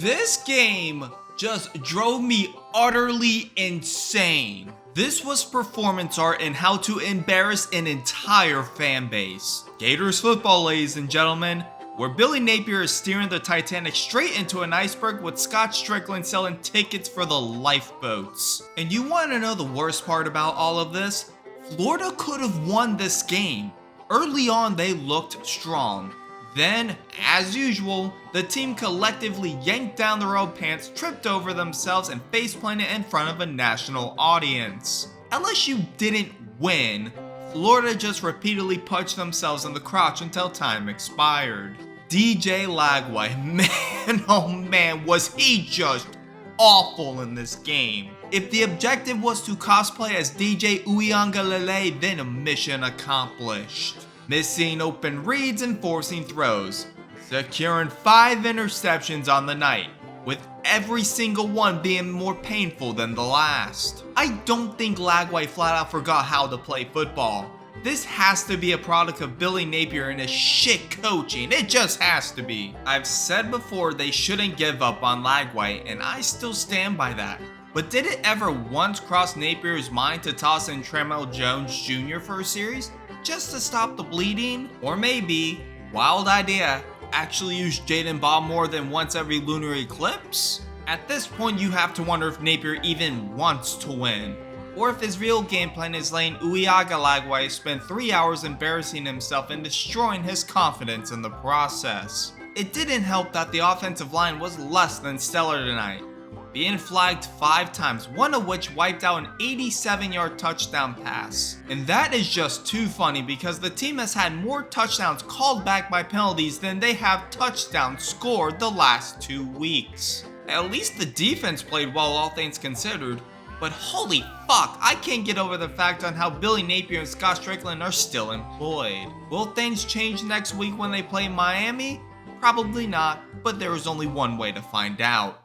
This game just drove me utterly insane. This was performance art in how to embarrass an entire fan base. Gators football, ladies and gentlemen, where Billy Napier is steering the Titanic straight into an iceberg with Scott Strickland selling tickets for the lifeboats. And you want to know the worst part about all of this? Florida could have won this game. Early on, they looked strong. Then, as usual, the team collectively yanked down their own pants, tripped over themselves, and faceplanted in front of a national audience. LSU didn't win. Florida just repeatedly punched themselves in the crotch until time expired. DJ Lagway, man oh man, was he just awful in this game. If the objective was to cosplay as DJ Uyangalele, then mission accomplished. Missing open reads and forcing throws, securing 5 interceptions on the night, with every single one being more painful than the last. I don't think Lagway flat out forgot how to play football. This has to be a product of Billy Napier and his shit coaching. It just has to be. I've said before they shouldn't give up on Lagway, and I still stand by that. But did it ever once cross Napier's mind to toss in Tremel Jones Jr. for a series? Just to stop the bleeding? Or maybe, wild idea, actually use Jaden Ball more than once every lunar eclipse? At this point, you have to wonder if Napier even wants to win. Or if his real game plan is letting Uyaga Lagway spend 3 hours embarrassing himself and destroying his confidence in the process. It didn't help that the offensive line was less than stellar tonight, being flagged 5 times, one of which wiped out an 87-yard touchdown pass. And that is just too funny because the team has had more touchdowns called back by penalties than they have touchdowns scored the last 2 weeks. At least the defense played well, all things considered. But holy fuck, I can't get over the fact on how Billy Napier and Scott Strickland are still employed. Will things change next week when they play Miami? Probably not, but there is only one way to find out.